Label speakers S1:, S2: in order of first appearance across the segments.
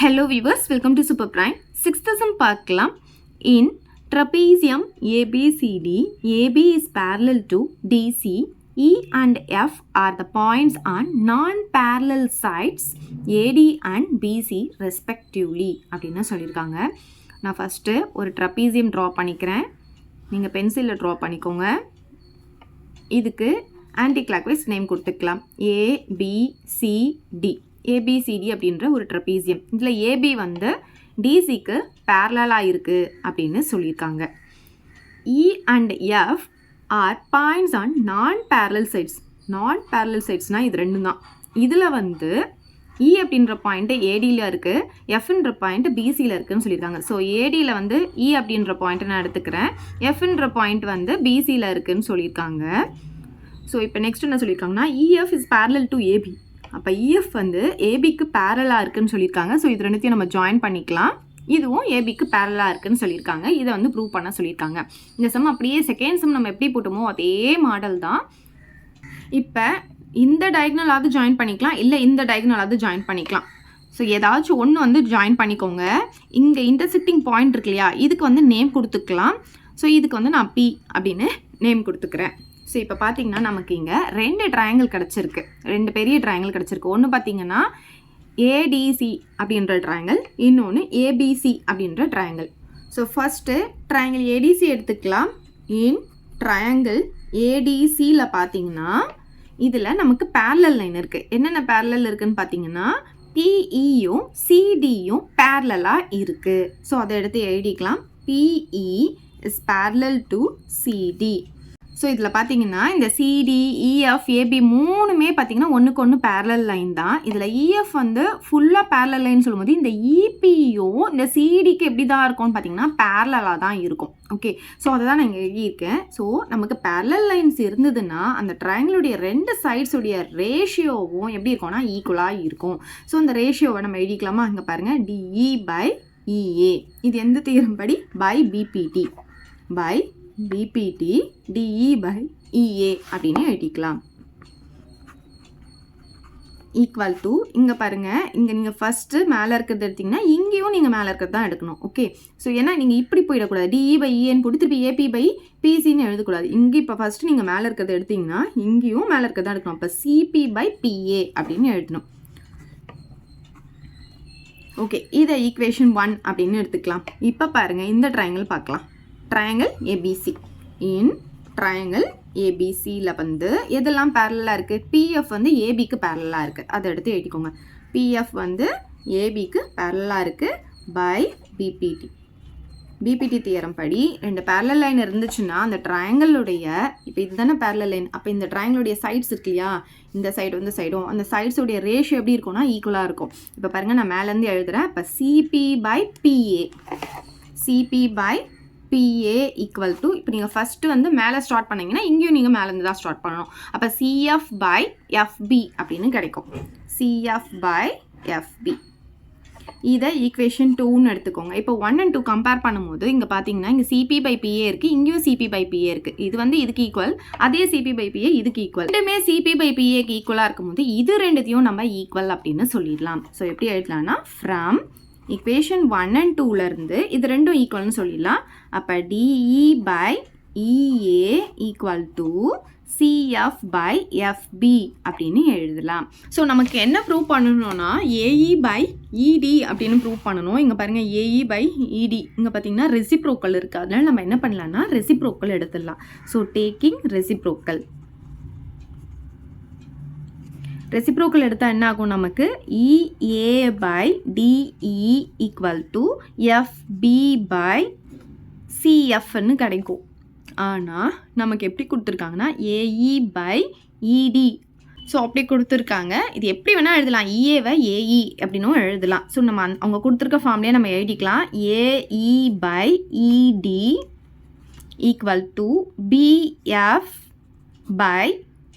S1: Hello viewers, welcome to Super Prime. 6th sum பார்க்கலாம். In trapezium ABCD, AB is parallel to DC, E and F are the points on non-parallel sides AD and BC respectively அப்படின்னா சொல்லியிருக்காங்க. நான் first ஒரு trapezium draw பண்ணிக்கிறேன். நீங்கள் பென்சிலில் draw பண்ணிக்கோங்க. இதுக்கு ஆன்டி கிளாக்வைஸ் நேம் கொடுத்துக்கலாம். ABCD ஏபிசிடி அப்படின்ற ஒரு ட்ரபீசியம். இதில் ஏபி வந்து டிசிக்கு பேரலாக இருக்குது அப்படின்னு சொல்லியிருக்காங்க. E and F R points on non parallel sides. Non parallel சைட்ஸ்னால் இது ரெண்டும் தான். இதில் வந்து இ அப்படின்ற பாயிண்ட்டு ஏடியில் இருக்குது, எஃப்ன்ற பாயிண்ட்டு பிசியில் இருக்குதுன்னு சொல்லியிருக்காங்க. ஸோ ஏடியில் வந்து இ அப்படின்ற பாயிண்ட்டை நான் எடுத்துக்கிறேன், எஃப்ன்ற பாயிண்ட் வந்து பிசியில் இருக்குதுன்னு சொல்லியிருக்காங்க. ஸோ இப்போ நெக்ஸ்ட் என்ன சொல்லியிருக்காங்கன்னா EF is parallel to AB. அப்போ இஎஃப் வந்து ஏபிக்கு பேரலாக இருக்குதுன்னு சொல்லியிருக்காங்க. ஸோ இது ரெண்டுத்தையும் நம்ம ஜாயின் பண்ணிக்கலாம். இதுவும் ஏபிக்கு பேரலாக இருக்குதுன்னு சொல்லியிருக்காங்க. இதை வந்து ப்ரூவ் பண்ண சொல்லியிருக்காங்க. இந்த சம் அப்படியே செகண்ட் சம் நம்ம எப்படி போட்டோமோ அதே மாடல் தான். இப்போ இந்த டயக்னலாவது ஜாயின் பண்ணிக்கலாம், இல்லை இந்த டயக்னலாவது ஜாயின் பண்ணிக்கலாம். ஸோ ஏதாச்சும் ஒன்று வந்து ஜாயின் பண்ணிக்கோங்க. இங்கே இன்டர்செக்டிங் பாயிண்ட் இருக்கு இல்லையா, இதுக்கு வந்து நேம் கொடுத்துக்கலாம். ஸோ இதுக்கு வந்து நான் பி அப்படின்னு நேம் கொடுத்துக்கிறேன். ஸோ இப்போ பார்த்தீங்கன்னா நமக்கு இங்கே ரெண்டு ட்ரையாங்கிள் கிடச்சிருக்கு, ரெண்டு பெரிய ட்ரையாங்கிள் கிடச்சிருக்கு. ஒன்று பார்த்தீங்கன்னா ஏடிசி அப்படின்ற ட்ரையாங்கிள், இன்னொன்று ஏபிசி அப்படின்ற triangle. So first triangle A D C எடுத்துக்கலாம். இன் ட்ரையாங்கிள் ஏடிசியில் பார்த்தீங்கன்னா இதில் நமக்கு பேரலல் லைன் இருக்குது. என்னென்ன பேரலல் இருக்குதுன்னு பார்த்தீங்கன்னா பிஇயும் சிடியும் பேரலாக இருக்குது. ஸோ அதை எடுத்து எழுதிக்கலாம். BE is parallel to CD. So இதில் பார்த்தீங்கன்னா இந்த சிடி, இஎஃப், ஏபி மூணுமே பார்த்தீங்கன்னா ஒன்றுக்கு ஒன்று பேரலல் லைன் தான். இதில் இஎஃப் வந்து ஃபுல்லாக பேரலல் லைன் சொல்லும்போது இந்த இபியும் இந்த சிடிக்கு எப்படி தான் இருக்கும்னு பார்த்தீங்கன்னா பேரலாக தான் இருக்கும். ஓகே, ஸோ அதை தான் நான் இங்கே எழுதியிருக்கேன். ஸோ நமக்கு பேரலல் லைன்ஸ் இருந்ததுன்னா அந்த ட்ரையாங்கிளுடைய ரெண்டு சைட்ஸுடைய ரேஷியோவும் எப்படி இருக்கும்னா ஈக்குவலாக இருக்கும். ஸோ அந்த ரேஷியோவை நம்ம எழுதிக்கலாமா? இங்கே பாருங்கள், டிஇ பை இஏ. இது எந்த தியரம் படி? By BPT. By BPT DE by EA அப்படின்னு எழுதிக்கலாம். ஈக்குவல் டு இங்கே பாருங்கள், இங்கே நீங்கள் ஃபஸ்ட்டு மேலே இருக்கிறது எடுத்திங்கன்னா இங்கேயும் நீங்கள் மேலே இருக்கிறது தான் எடுக்கணும். ஓகே, ஸோ ஏன்னா நீங்கள் இப்படி போயிடக்கூடாது. டிஇ பை இஏன்னு போட்டு திருப்பி ஏபி பை பிசின்னு எழுதக்கூடாது. இங்கே இப்போ ஃபஸ்ட்டு நீங்கள் மேலே இருக்கிறத எடுத்திங்கன்னா இங்கேயும் மேலே இருக்கிறது தான் எடுக்கணும். அப்போ சிபி பை பிஏ அப்படின்னு எழுதணும். ஓகே, இதை ஈக்குவேஷன் 1 அப்படின்னு எடுத்துக்கலாம். இப்போ பாருங்கள், இந்த ட்ரையாங்கிள் பார்க்கலாம். Triangle ABC. இன் ட்ரையாங்கிள் ஏபிசியில் வந்து எதெல்லாம் பேரலாக இருக்குது? பிஎஃப் வந்து ஏபிக்கு பேரலாக இருக்குது, அதை எடுத்து எழுதிக்கோங்க. பிஎஃப் வந்து ஏபிக்கு பேரலாக இருக்குது பை பிபிடி. பிபிடி தியரம் படி ரெண்டு பேரலல் லைன் இருந்துச்சுன்னா அந்த ட்ரையாங்கிளுடைய, இப்போ இதுதானே பேரலல் லைன், அப்போ இந்த ட்ரையாங்கிளுடைய சைட்ஸ் இருக்கு இல்லையா, இந்த சைடு வந்து சைடும் அந்த சைட்ஸுடைய ரேஷியோ எப்படி இருக்கும்னா ஈக்குவலாக இருக்கும். இப்போ பாருங்கள், நான் மேலேருந்து எழுதுகிறேன். இப்போ CB by BA, CB by BA equal to, இப்போ நீங்கள் ஃபஸ்ட்டு வந்து மேலே ஸ்டார்ட் பண்ணிங்கன்னா இங்கேயும் நீங்கள் மேலேருந்து தான் ஸ்டார்ட் பண்ணணும். அப்போ சிஎஃப் பை எஃப்பி அப்படின்னு கிடைக்கும். CF by FP. இதை ஈக்குவேஷன் 2ன்னு எடுத்துக்கோங்க. இப்போ 1 and 2 கம்பேர் பண்ணும்போது இங்கே பார்த்தீங்கன்னா இங்கே சிபி பை பிஏ இருக்குது, இங்கேயும் சிபி பை பிஏ இருக்குது. இது வந்து இதுக்கு ஈக்குவல், அதே சிபி பை பிஏ இதுக்கு ஈக்குவல். ரெண்டுமே சிபி பை பிஏக்கு ஈக்குவலாக இருக்கும்போது இது ரெண்டுத்தையும் நம்ம ஈக்குவல் அப்படின்னு சொல்லிடலாம். ஸோ எப்படி எழுதலாம்னா ஃப்ரம் ஈக்குவேஷன் 1 and 2லேருந்து இது ரெண்டும் ஈக்குவல்னு சொல்லிடலாம். அப்போ DE by EA equal to CF by FP அப்படின்னு எழுதலாம். ஸோ நமக்கு என்ன ப்ரூவ் பண்ணணும்னா ஏஇ பை இடி அப்படின்னு ப்ரூவ் பண்ணணும். இங்கே பாருங்கள், ஏஇ பை இடி இங்கே பார்த்தீங்கன்னா ரெசிப்ரோக்கல் இருக்குது. அதனால் நம்ம என்ன பண்ணலாம்னா ரெசிப்ரோக்கல் எடுத்துடலாம். So taking reciprocal. ரெசிப்ரோக்கல் எடுத்தால் என்ன ஆகும்? நமக்கு E A by D E equal to F B by சிஎஃப்னு கிடைக்கும். ஆனால் நமக்கு எப்படி கொடுத்துருக்காங்கன்னா ஏஇ பை இடி. ஸோ அப்படி கொடுத்துருக்காங்க. இது எப்படி வேணால் எழுதலாம், இஏவை ஏஇ அப்படின்னும் எழுதலாம். ஸோ நம்ம அவங்க கொடுத்துருக்க ஃபார்ம்லேயே நம்ம எழுதிக்கலாம். AE by ED equal to BF by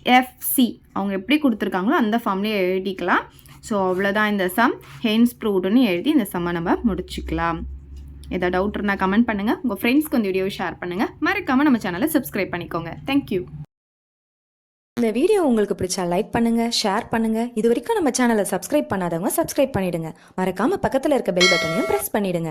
S1: FC. அவங்க எப்படி கொடுத்துருக்காங்களோ அந்த ஃபார்ம்லேயே எழுதிக்கலாம். ஸோ அவ்வளோதான் இந்த சம். ஹென்ஸ் ப்ரூவ்டுன்னு எழுதி இந்த சம்மை நம்ம முடிச்சுக்கலாம். ஏதாவது டவுட் இருந்தால் கமெண்ட் பண்ணுங்கள். உங்கள் ஃப்ரெண்ட்ஸ்க்கு இந்த வீடியோவை ஷேர் பண்ணுங்கள். மறக்காமல் நம்ம சேனலை சப்ஸ்கிரைப் பண்ணிக்கோங்க. தேங்க்யூ.
S2: இந்த வீடியோ உங்களுக்கு பிடிச்சா லைக் பண்ணுங்க, ஷேர் பண்ணுங்க. இது வரைக்கும் நம்ம சேனலை சப்ஸ்கிரைப் பண்ணாதவங்க சப்ஸ்கிரைப் பண்ணிடுங்க. மறக்காம பக்கத்துல இருக்க பெல் பட்டனையும் பிரஸ் பண்ணிடுங்க.